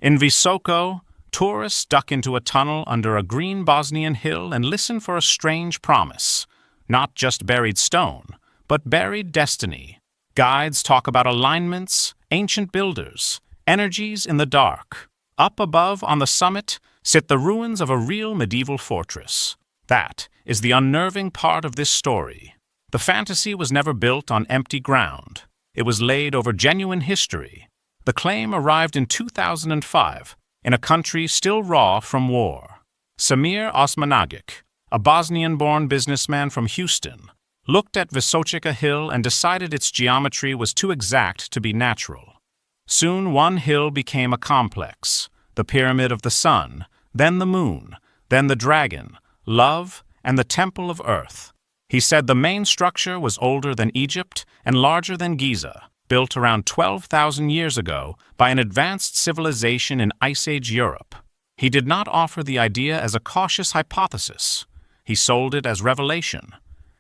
In Visoko, tourists duck into a tunnel under a green Bosnian hill and listen for a strange promise. Not just buried stone, but buried destiny. Guides talk about alignments, ancient builders, energies in the dark. Up above, on the summit, sit the ruins of a real medieval fortress. That is the unnerving part of this story. The fantasy was never built on empty ground. It was laid over genuine history. The claim arrived in 2005, in a country still raw from war. Samir Osmanagic, a Bosnian-born businessman from Houston, looked at Visoko Hill and decided its geometry was too exact to be natural. Soon one hill became a complex, the Pyramid of the Sun, then the Moon, then the Dragon, Love, and the Temple of Earth. He said the main structure was older than Egypt and larger than Giza, built around 12,000 years ago by an advanced civilization in Ice Age Europe. He did not offer the idea as a cautious hypothesis. He sold it as revelation.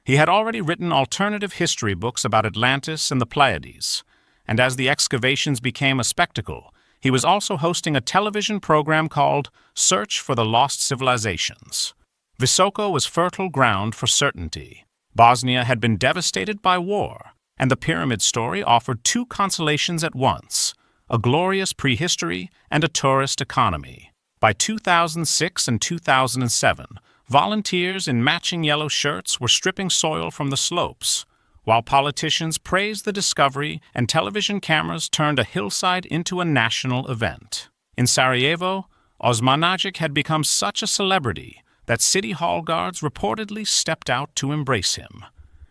He had already written alternative history books about Atlantis and the Pleiades, and as the excavations became a spectacle, he was also hosting a television program called Search for the Lost Civilizations. Visoko was fertile ground for certainty. Bosnia had been devastated by war, and the pyramid story offered two consolations at once, a glorious prehistory and a tourist economy. By 2006 and 2007, volunteers in matching yellow shirts were stripping soil from the slopes, while politicians praised the discovery and television cameras turned a hillside into a national event. In Sarajevo, Osmanagic had become such a celebrity that City Hall guards reportedly stepped out to embrace him.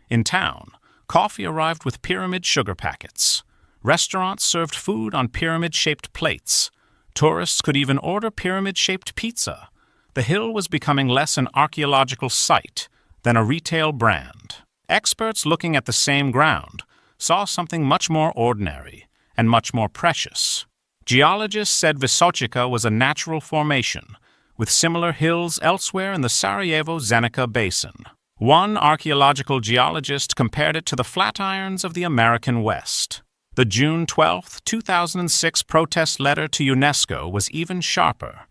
In town, coffee arrived with pyramid sugar packets. Restaurants served food on pyramid-shaped plates. Tourists could even order pyramid-shaped pizza. The hill was becoming less an archaeological site than a retail brand. Experts looking at the same ground saw something much more ordinary and much more precious. Geologists said Visoko was a natural formation, with similar hills elsewhere in the Sarajevo-Zenica basin. One archaeological geologist compared it to the Flatirons of the American West. The June 12, 2006 protest letter to UNESCO was even sharper.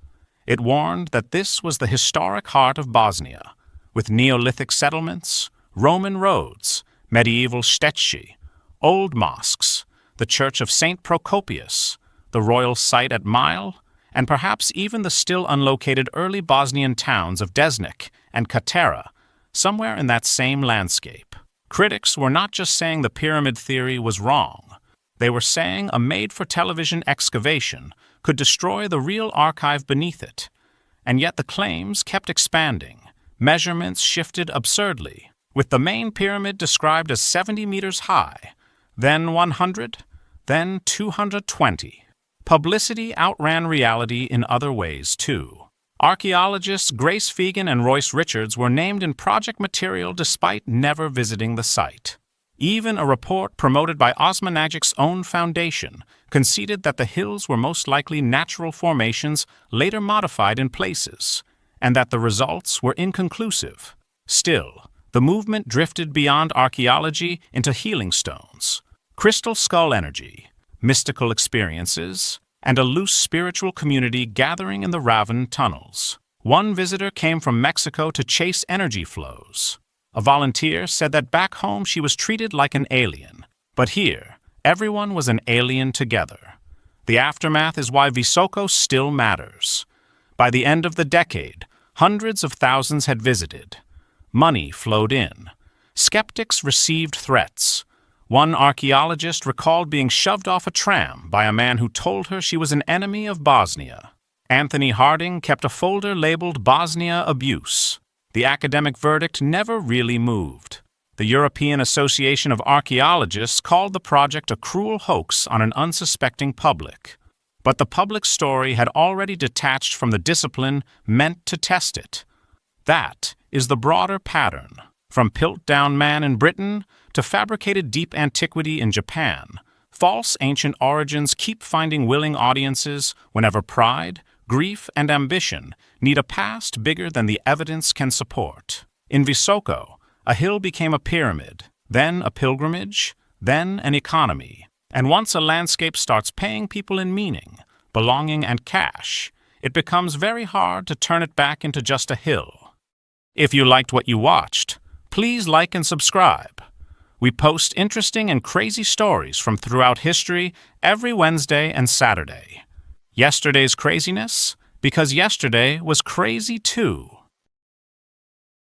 It warned that this was the historic heart of Bosnia, with Neolithic settlements, Roman roads, medieval stetchi, old mosques, the Church of St. Procopius, the royal site at Mile, and perhaps even the still unlocated early Bosnian towns of Desnik and Katera, somewhere in that same landscape. Critics were not just saying the pyramid theory was wrong. They were saying a made-for-television excavation could destroy the real archive beneath it. And yet the claims kept expanding. Measurements shifted absurdly, with the main pyramid described as 70 meters high, then 100, then 220. Publicity outran reality in other ways, too. Archaeologists Grace Fegan and Royce Richards were named in project material despite never visiting the site. Even a report promoted by Osmanagic's own foundation conceded that the hills were most likely natural formations later modified in places, and that the results were inconclusive. Still, the movement drifted beyond archaeology into healing stones, crystal skull energy, mystical experiences, and a loose spiritual community gathering in the Raven tunnels. One visitor came from Mexico to chase energy flows. A volunteer said that back home she was treated like an alien, but here, everyone was an alien together. The aftermath is why Visoko still matters. By the end of the decade, hundreds of thousands had visited. Money flowed in. Skeptics received threats. One archaeologist recalled being shoved off a tram by a man who told her she was an enemy of Bosnia. Anthony Harding kept a folder labeled Bosnia Abuse. The academic verdict never really moved. The European Association of Archaeologists called the project a cruel hoax on an unsuspecting public. But the public story had already detached from the discipline meant to test it. That is the broader pattern. From Piltdown Man in Britain to fabricated deep antiquity in Japan, false ancient origins keep finding willing audiences whenever pride, grief, and ambition need a past bigger than the evidence can support. In Visoko, a hill became a pyramid, then a pilgrimage, then an economy. And once a landscape starts paying people in meaning, belonging, and cache, it becomes very hard to turn it back into just a hill. If you liked what you watched, please like and subscribe. We post interesting and crazy stories from throughout history every Wednesday and Saturday. Yesterday's craziness? Because yesterday was crazy too.